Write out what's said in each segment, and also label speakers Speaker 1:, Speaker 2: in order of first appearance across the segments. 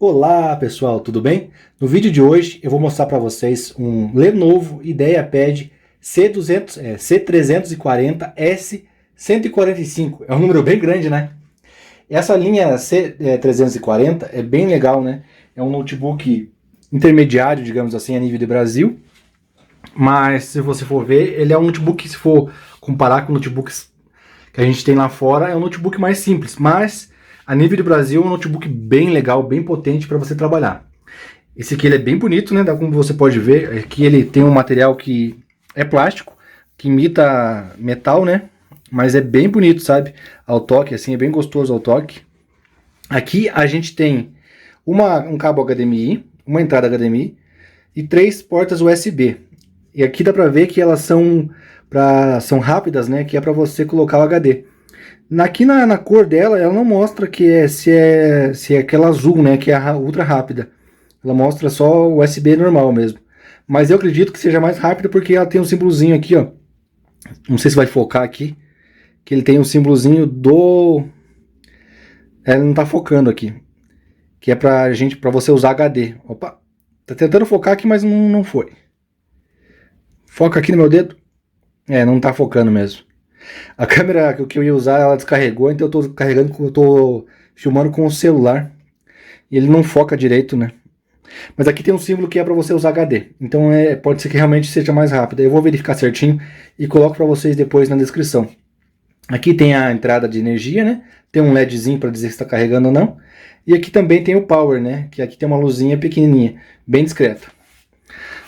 Speaker 1: Olá pessoal, tudo bem? No vídeo de hoje eu vou mostrar para vocês um Lenovo IdeaPad C340 S145. É um número bem grande, né? Essa linha C340 é bem legal, né? É um notebook intermediário, digamos assim, a nível de Brasil. Mas se você for ver, ele é um notebook, se for comparar com notebooks que a gente tem lá fora, é um notebook mais simples. Mas a nível de Brasil é um notebook bem legal, bem potente para você trabalhar. Esse aqui ele é bem bonito, né? Como você pode ver, aqui ele tem um material que é plástico, que imita metal, né? Mas é bem bonito, sabe? Ao toque, assim, é bem gostoso ao toque. Aqui a gente tem um cabo HDMI, uma entrada HDMI e 3 portas USB. E aqui dá pra ver que elas são rápidas, né? Que é pra você colocar o HD. Aqui na cor dela, ela não mostra se é aquela azul, né? Que é a ultra rápida. Ela mostra só o USB normal mesmo. Mas eu acredito que seja mais rápida porque ela tem um símbolozinho aqui, ó. Não sei se vai focar aqui. Que ele tem um símbolozinho do... Ela não tá focando aqui. Que é pra você usar HD. Opa, tá tentando focar aqui, mas não foi. Foca aqui no meu dedo. Não tá focando mesmo. A câmera que eu ia usar, ela descarregou, então eu tô carregando, eu tô filmando com o celular. E ele não foca direito, né? Mas aqui tem um símbolo que é para você usar HD. Então pode ser que realmente seja mais rápido. Eu vou verificar certinho e coloco para vocês depois na descrição. Aqui tem a entrada de energia, né? Tem um LEDzinho para dizer se está carregando ou não. E aqui também tem o power, né? Que aqui tem uma luzinha pequenininha, bem discreta.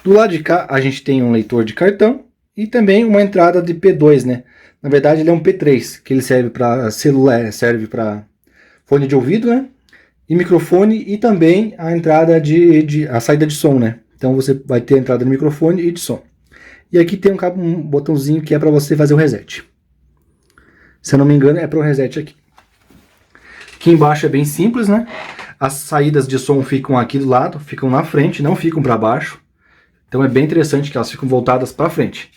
Speaker 1: Do lado de cá a gente tem um leitor de cartão e também uma entrada de P2, né? Na verdade ele é um P3, que ele serve para celular, serve para fone de ouvido, né? E microfone e também a entrada a saída de som, né? Então você vai ter a entrada do microfone e de som. E aqui tem um botãozinho que é para você fazer o reset. Se eu não me engano é para o reset aqui. Aqui embaixo é bem simples, né? As saídas de som ficam aqui do lado, ficam na frente, não ficam para baixo. Então é bem interessante que elas ficam voltadas para frente.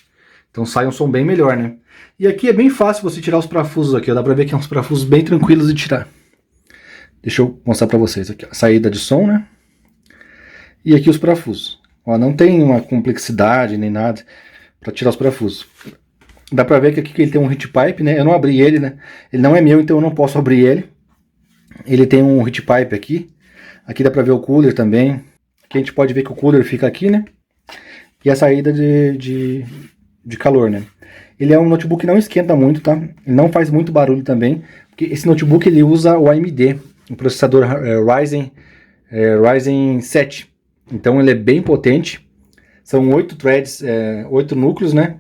Speaker 1: Então sai um som bem melhor, né? E aqui é bem fácil você tirar os parafusos aqui, ó. Dá pra ver que é uns parafusos bem tranquilos de tirar. Deixa eu mostrar pra vocês aqui, ó. Saída de som, né? E aqui os parafusos. Ó, não tem uma complexidade nem nada pra tirar os parafusos. Dá pra ver que aqui ele tem um heat pipe, né? Eu não abri ele, né? Ele não é meu, então eu não posso abrir ele. Ele tem um heat pipe aqui. Aqui dá pra ver o cooler também. Aqui a gente pode ver que o cooler fica aqui, né? E a saída de calor, né? Ele é um notebook que não esquenta muito, tá? Ele não faz muito barulho também, porque esse notebook ele usa o AMD, o processador Ryzen 7. Então ele é bem potente. São 8 threads, 8 núcleos, né?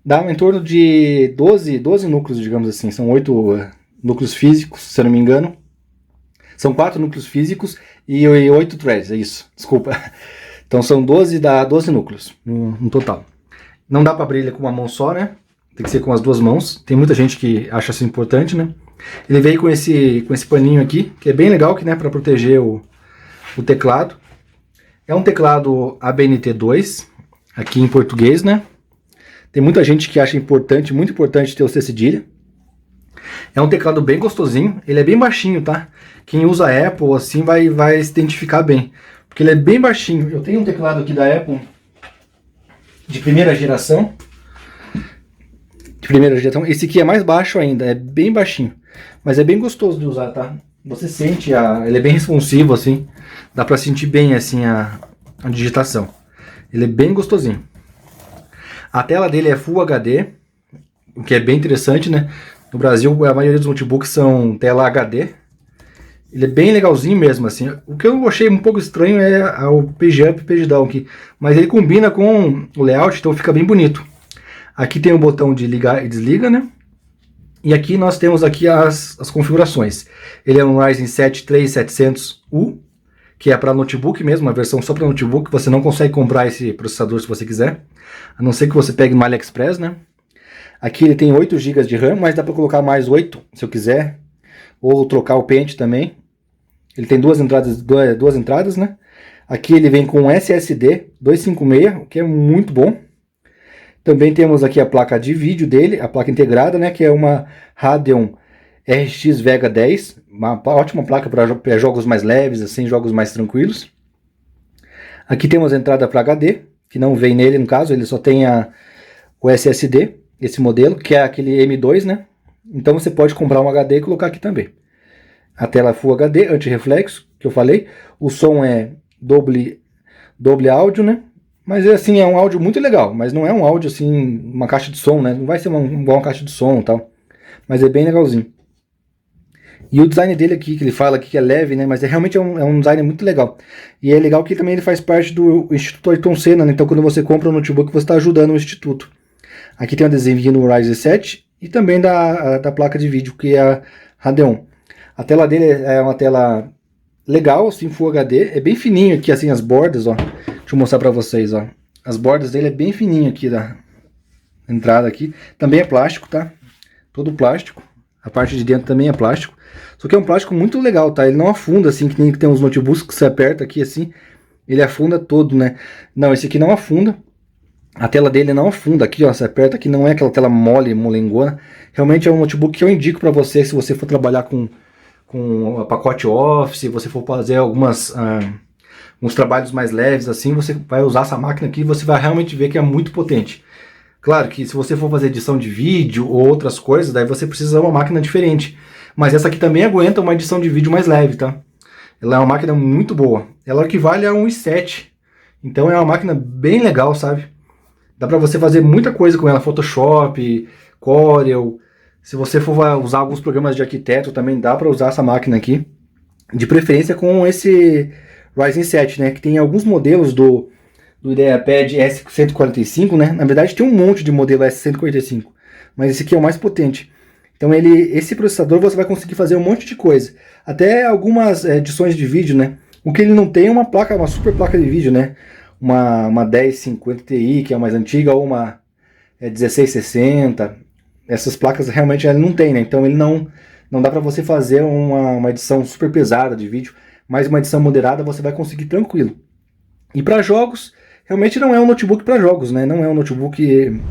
Speaker 1: Dá em torno de 12 núcleos, digamos assim. São 8 núcleos físicos, se eu não me engano. São 4 núcleos físicos e 8 threads, é isso. Desculpa. Então são 12 núcleos no total. Não dá para abrir ele com uma mão só, né? Tem que ser com as duas mãos. Tem muita gente que acha isso importante, né? Ele veio com esse paninho aqui, que é bem legal, que, né, para proteger o teclado. É um teclado ABNT2, aqui em português, né? Tem muita gente que acha importante, muito importante ter o C cedilha. É um teclado bem gostosinho, ele é bem baixinho, tá? Quem usa Apple, assim, vai se identificar bem. Porque ele é bem baixinho. Eu tenho um teclado aqui da Apple de primeira geração. Esse aqui é mais baixo ainda, é bem baixinho. Mas é bem gostoso de usar, tá? Você sente, ele é bem responsivo, assim. Dá pra sentir bem, assim, a digitação. Ele é bem gostosinho. A tela dele é Full HD, o que é bem interessante, né? No Brasil, a maioria dos notebooks são tela HD. Ele é bem legalzinho mesmo, assim. O que eu achei um pouco estranho é o page up e page down aqui. Mas ele combina com o layout, então fica bem bonito. Aqui tem o botão de ligar e desliga, né? E aqui nós temos aqui as configurações. Ele é um Ryzen 7 3700U, que é para notebook mesmo, uma versão só para notebook. Você não consegue comprar esse processador se você quiser. A não ser que você pegue no AliExpress, né? Aqui ele tem 8 GB de RAM, mas dá para colocar mais 8 se eu quiser. Ou trocar o pente também. Ele tem duas entradas, né? Aqui ele vem com SSD 256, o que é muito bom. Também temos aqui a placa de vídeo dele, a placa integrada, né? Que é uma Radeon RX Vega 10, Uma ótima placa para jogos mais leves, assim, jogos mais tranquilos. Aqui temos a entrada para HD, que não vem nele no caso, ele só tem o SSD, esse modelo, que é aquele M2, né? Então você pode comprar um HD e colocar aqui também. A tela Full HD, anti-reflexo, que eu falei. O som é doble áudio, né? Mas assim, é um áudio muito legal, mas não é um áudio assim, uma caixa de som, né? Não vai ser igual uma caixa de som e tal. Mas é bem legalzinho. E o design dele aqui, que ele fala aqui que é leve, né? Mas realmente é um design muito legal. E é legal que também ele faz parte do Instituto Ayrton Senna, né? Então quando você compra um notebook, você está ajudando o Instituto. Aqui tem um adesivinho no Ryzen 7 e também da placa de vídeo, que é a Radeon. A tela dele é uma tela legal, assim, Full HD. É bem fininho aqui, assim, as bordas, ó. Deixa eu mostrar pra vocês, ó. As bordas dele é bem fininho aqui da entrada aqui. Também é plástico, tá? Todo plástico. A parte de dentro também é plástico. Só que é um plástico muito legal, tá? Ele não afunda, assim, que nem tem uns notebooks que você aperta aqui, assim. Ele afunda todo, né? Não, esse aqui não afunda. A tela dele não afunda aqui, ó. Você aperta aqui, não é aquela tela mole, molengona. Realmente é um notebook que eu indico pra você se você for trabalhar com o pacote Office, se você for fazer uns trabalhos mais leves, assim, você vai usar essa máquina aqui e você vai realmente ver que é muito potente. Claro que se você for fazer edição de vídeo ou outras coisas, daí você precisa de uma máquina diferente. Mas essa aqui também aguenta uma edição de vídeo mais leve, tá? Ela é uma máquina muito boa. Ela equivale a um i7. Então é uma máquina bem legal, sabe? Dá pra você fazer muita coisa com ela. Photoshop, Corel. Se você for usar alguns programas de arquiteto, também dá pra usar essa máquina aqui. De preferência com esse Ryzen 7, né? Que tem alguns modelos do IdeaPad S145, né? Na verdade tem um monte de modelo S145, mas esse aqui é o mais potente. Então esse processador você vai conseguir fazer um monte de coisa. Até algumas edições de vídeo, né? O que ele não tem é uma super placa de vídeo, né? Uma 1050 Ti, que é a mais antiga, ou uma 1660. Essas placas realmente ele não tem, né? Então ele não dá para você fazer uma edição super pesada de vídeo, mas uma edição moderada você vai conseguir tranquilo. E para jogos, realmente não é um notebook para jogos, né? Não é um notebook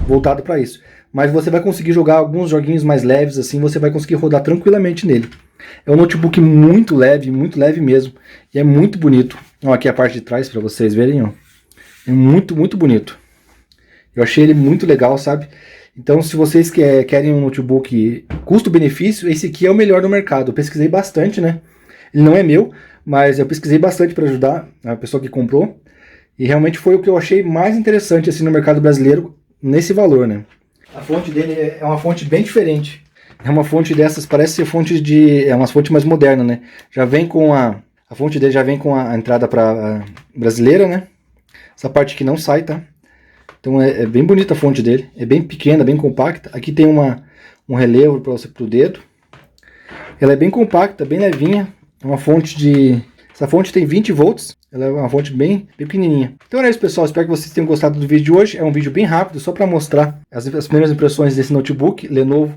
Speaker 1: voltado para isso. Mas você vai conseguir jogar alguns joguinhos mais leves, assim, você vai conseguir rodar tranquilamente nele. É um notebook muito leve mesmo. E é muito bonito. Ó, aqui a parte de trás para vocês verem, ó. É muito, muito bonito. Eu achei ele muito legal, sabe? Então, se vocês querem um notebook custo-benefício, esse aqui é o melhor do mercado. Eu pesquisei bastante, né? Ele não é meu, mas eu pesquisei bastante para ajudar a pessoa que comprou. E realmente foi o que eu achei mais interessante assim no mercado brasileiro, nesse valor, né? A fonte dele é uma fonte bem diferente. É uma fonte dessas, parece ser fonte é uma fonte mais moderna, né? Já vem com a fonte dele já vem com a entrada para brasileira, né? Essa parte aqui não sai, tá? Então é bem bonita a fonte dele, é bem pequena, bem compacta. Aqui tem um relevo para você pro dedo. Ela é bem compacta, bem levinha. É uma fonte essa fonte tem 20 volts. Ela é uma fonte bem pequenininha. Então é isso, pessoal. Espero que vocês tenham gostado do vídeo de hoje. É um vídeo bem rápido, só para mostrar as primeiras impressões desse notebook Lenovo